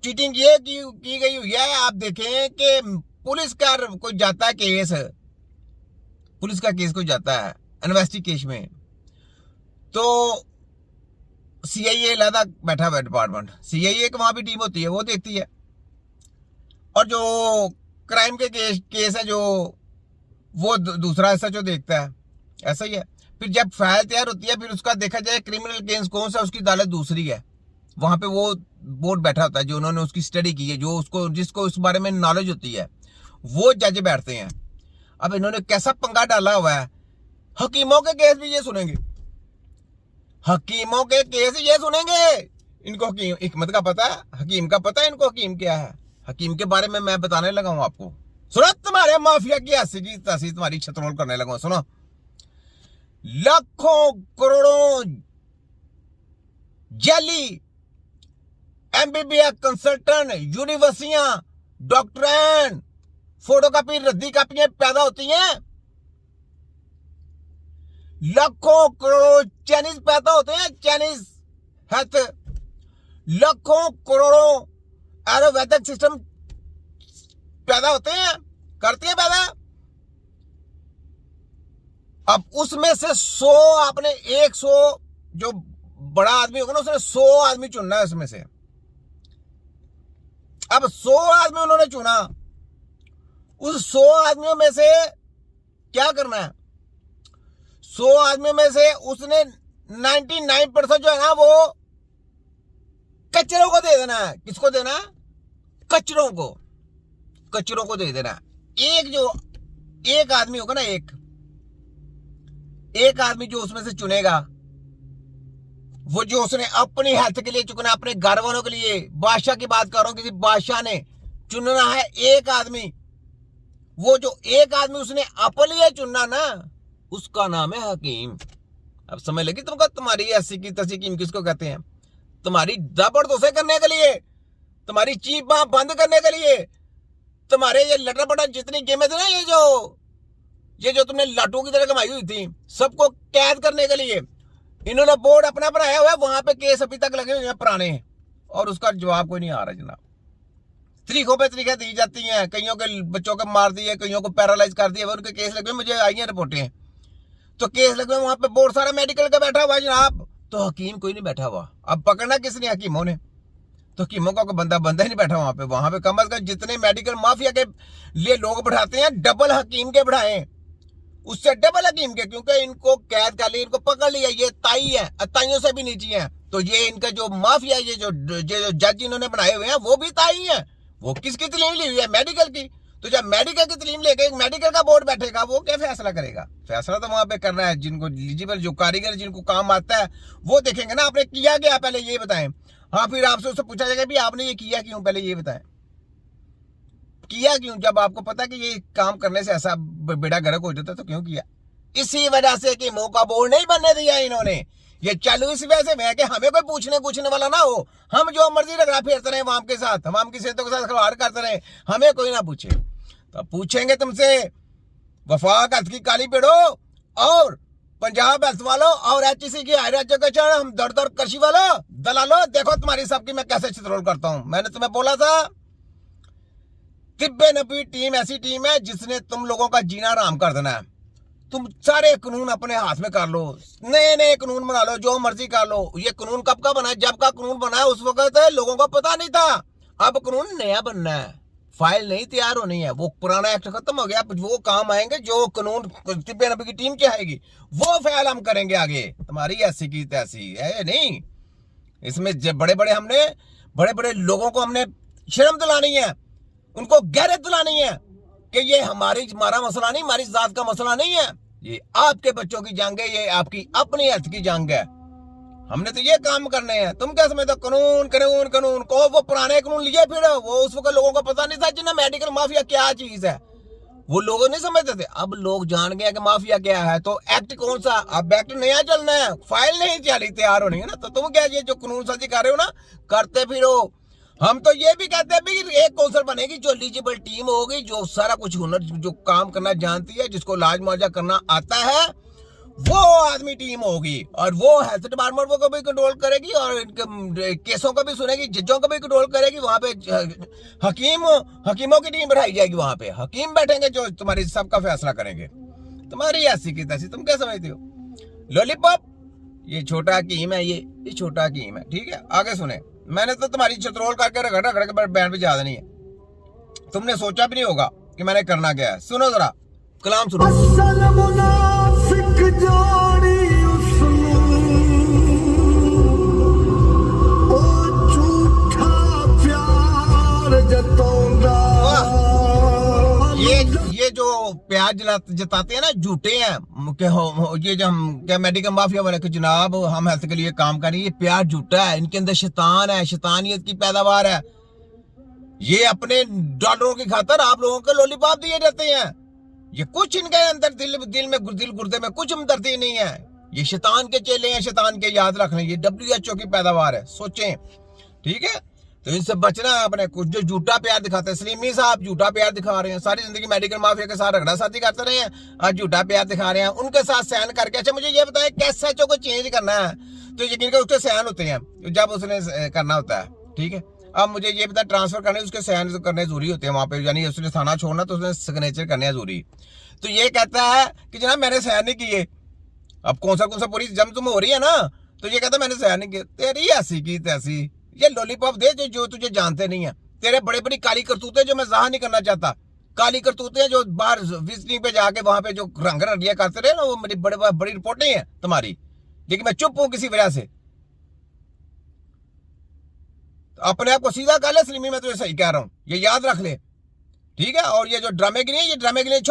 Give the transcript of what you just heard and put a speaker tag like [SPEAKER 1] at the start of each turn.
[SPEAKER 1] Cheating ये की गई हुई है। आप देखें कि पुलिस का कोई जाता है केस, पुलिस का केस कोई जाता है इन्वेस्टिगेशन में, तो सीआईए अलग बैठा हुआ डिपार्टमेंट, सीआईए की वहां भी टीम होती है, वो देखती है। और जो क्राइम के केस है जो वो दूसरा एसएचओ देखता है। ऐसा ही है। फिर जब फाइल तैयार होती है फिर उसका देखा जाए क्रिमिनल केस कौन सा, उसकी अदालत दूसरी है। वहां पे वो बोर्ड बैठा होता है जो उन्होंने उसकी स्टडी की है, जो उसको जिसको उस बारे में नॉलेज होती है, वो जज बैठते हैं। अब इन्होंने कैसा पंगा डाला हुआ है, हकीमों के केस भी ये सुनेंगे, हकीमों के केस ये सुनेंगे। इनको हकीम हिकमत का पता है, हकीम का पता है इनको हकीम क्या है। हकीम के बारे में मैं बताने लगा हूं आपको। सुनो, तुम्हारे माफिया की हंसी की तहसील तुम्हारी छतरोल करने लगा। सुनो, लाखों करोड़ों जाली एमबीबीएस कंसल्टेंट, यूनिवर्सिटियां, डॉक्टरेन, फोटोकॉपी रद्दी कापियां पैदा होती हैं। लाखों करोड़ों चाइनीज पैदा होते हैं, चाइनीज हेल्थ, लाखों करोड़ों आयुर्वेदिक सिस्टम पैदा होते हैं, करती है पैदा। अब उसमें से 100 आपने 100 जो बड़ा आदमी होगा ना, उसने 100 आदमी चुनना है उसमें से। अब 100 आदमी उन्होंने चुना, उस 100 आदमियों में से क्या करना है, 100 आदमियों में से उसने 99% जो है ना वो कचरों को दे देना है। किसको देना है? कचरों को, कचरों को दे देना है। एक आदमी होगा ना, एक आदमी जो उसमें से चुनेगा, वो जो उसने अपनी हेल्थ के लिए चुना, अपने घर वालों के लिए, बादशाह की बात कर रहा हूं, किसी बादशाह ने चुनना है एक आदमी, वो जो एक आदमी उसने अपने लिए चुनना ना, उसका नाम है हकीम। अब समझ लगी तुमको? तुम्हारी ऐसी की तसी कीम किसको कहते हैं? तुम्हारी जबरदस्ती करने के लिए, तुम्हारी चीप बाह बंद करने के लिए, तुम्हारे ये लटर पटर जितनी गेमें थी ना, ये जो तुमने लाटू की तरह कमाई हुई थी, सबको कैद करने के लिए इन्होंने बोर्ड अपना बनाया हुआ है। वहां पे केस अभी तक लगे हुए हैं पुराने, और उसका जवाब कोई नहीं आ रहा जनाब। तरीकों पे तरीके दी जाती हैं, कईयों के बच्चों को मार दिए, कईयों को पैरालाइज कर दिया, उनके केस लगे। मुझे आई हैं रिपोर्टें, तो केस लगे वहां पे बोर्ड सारा मेडिकल का बैठा हुआ है जनाब, तो हकीम कोई नहीं बैठा हुआ। अब पकड़ना किसने? हकीमों ने। तो हकीमों का बंदा ही नहीं बैठा वहां पे कम अज कम जितने मेडिकल माफिया के लिए लोग बैठाते हैं, डबल हकीम के बैठाए, उससे डबल हकीम के, क्योंकि इनको कैद कर लिया, इनको पकड़ लिया। ये ताई है, ताइयों से भी नीची है। तो ये इनका जो माफिया, ये जो जज इन्होंने बनाए हुए हैं, वो भी ताई है। वो किसकी तलीम ली हुई है? मेडिकल की। तो जब मेडिकल की तलीम लेके एक मेडिकल का बोर्ड बैठेगा, वो क्या फैसला करेगा? फैसला तो वहां पे करना है जिनको एलिजिबल, जो कारीगर जिनको काम आता है, वो देखेंगे ना आपने किया क्या, पहले ये बताएं। हाँ, फिर आपसे उससे पूछा जाएगा भी आपने ये किया क्यों, पहले ये बताएं किया क्यों। जब आपको पता कि ये काम करने से ऐसा बेड़ा गर्क हो जाता तो क्यों किया? इसी वजह से कि मुंह का बोर्ड नहीं बनने दिया इन्होंने। ये चालू इस वजह से है कि हमें कोई पूछने वाला ना हो, हम जो मर्जी रगड़ा फेरते रहे वाम के साथ, हम की सेहतों के साथ खिलवाड़ करते रहे, हमें कोई ना पूछे। तो पूछेंगे तुमसे वफाक हेल्थ की काली पेड़ो और पंजाब हेल्थ वालों और एचईसी की हायर एजुकेशन, हम दर दर कृषि वालों, दलालो, देखो तुम्हारी सबकी मैं कैसे चित्रोल करता हूं। मैंने तुम्हें बोला था तिब्बे नबी टीम ऐसी टीम है जिसने तुम लोगों का जीना आराम कर देना है। तुम सारे कानून अपने हाथ में कर लो, नए नए कानून बना लो, जो मर्जी कर लो। ये कानून कब का बना है? जब का कानून बना है उस वक्त लोगों को पता नहीं था। अब कानून नया बनना है, फाइल नहीं तैयार होनी है। वो पुराना एक्ट खत्म हो गया, वो काम आएंगे जो कानून तिब्बे नबी की टीम क्या आएगी, वो फाइल हम करेंगे आगे। तुम्हारी ऐसी की तैसी है नहीं। इसमें बड़े बड़े लोगों को हमने शर्म दिलानी है, उनको गैरत दिलानी है कि ये हमारा मसला नहीं, हमारी जात का मसला नहीं है। ये आपके बच्चों की जंग है, ये आपकी अपनी हेल्थ की जंग है। हमने तो ये काम करने हैं। तुम क्या समझते हो? कानून कानून कानून को, वो पुराने कानून लिए फिर वो उस वक्त लोगों को पता नहीं था जिन्हें मेडिकल माफिया क्या चीज है, वो लोग नहीं समझते थे। अब लोग जान गए कि माफिया क्या है। तो एक्ट कौन सा? अब एक्ट नया चलना है, फाइल नहीं तैयार होनी है ना। तो तुम क्या ये जो कानून साजी कर रहे हो ना, करते फिरो। हम तो ये भी कहते हैं भी एक कौंसल बनेगी जो एलिजिबल टीम होगी, जो सारा कुछ हुनर, जो काम करना जानती है, जिसको इलाज मुआवजा करना आता है, वो आदमी टीम होगी और वो हेल्थ डिपार्टमेंट को भी कंट्रोल करेगी और इनके केसों को भी सुनेगी, जजों को भी कंट्रोल करेगी। वहां पे हकीमों की टीम बैठाई जाएगी, वहां पे हकीम बैठेंगे जो तुम्हारी सबका फैसला करेंगे। तुम्हारी ऐसी की तैसी, तुम क्या समझते हो? लॉलीपॉप ये छोटा हकीम है, ये छोटा हकीम है, ठीक है। आगे सुने, मैंने तो तुम्हारी चतरोल करके रगड़ रगड़ के बैंड पे याद नहीं है, तुमने सोचा भी नहीं होगा कि मैंने करना क्या है। सुनो जरा कलाम सुनो। ये जो प्यार जताते हैं ना, झूठे हैं कि ये जो हम क्या मेडिकल माफिया वाले कि जनाब हम हेल्थ के लिए काम कर रहे हैं, ये प्यार झूठा है। इनके अंदर शैतान है, शैतानियत की पैदावार है। ये अपने डॉलरों की खातर आप लोगों को लॉलीपॉप दिए जाते हैं। ये कुछ इनके अंदर दिल गुर्दे में कुछ हमदर्दी नहीं है। ये शैतान के चेले हैं, शैतान के, याद रख लें। ये WHO की पैदावार है, सोचें, ठीक है। तो इनसे बचना है अपने। कुछ जो झूठा प्यार दिखाते हैं, सलीमी साहब झूठा प्यार दिखा रहे हैं, सारी जिंदगी मेडिकल माफिया के साथ रगड़ा साथी करते रहे हैं, आज झूठा प्यार दिखा रहे हैं उनके साथ सहन करके। अच्छा मुझे ये बताएं, कैसे SHO को चेंज करना है तो यकीन करो उसके सहन होते हैं जब उसने करना होता है, ठीक है। अब मुझे ये पता, ट्रांसफर करने उसके सहन करने जरूरी होते हैं वहां पे, यानी उसने थाना छोड़ना तो उसने सिग्नेचर करने जरूरी। तो ये कहता है कि जनाब मैंने सहन नहीं किए। अब कौन सा पूरी जम तुम हो रही है ना, तो ये कहता मैंने सहन नहीं किया। तेरी ऐसी की तैसी, ये लॉलीपॉप दे जो तुझे जानते नहीं है। तेरे बड़े बड़ी काली करतूतें जो मैं ज़ाहिर नहीं करना चाहता, काली करतूतें जो बाहर विजिटिंग पे जाके वहां पे जो रंग रंडिया करते रहे ना, वो मेरी बड़ी रिपोर्टें हैं तुम्हारी, लेकिन मैं चुप हूं किसी वजह से। अपने आप को सीधा कर ले सलीमी, मैं तुझे सही कह रहा हूं, ये याद रख ले, ठीक है। और ये जो ड्रामे की नहीं है, ये ड्रामे के लिए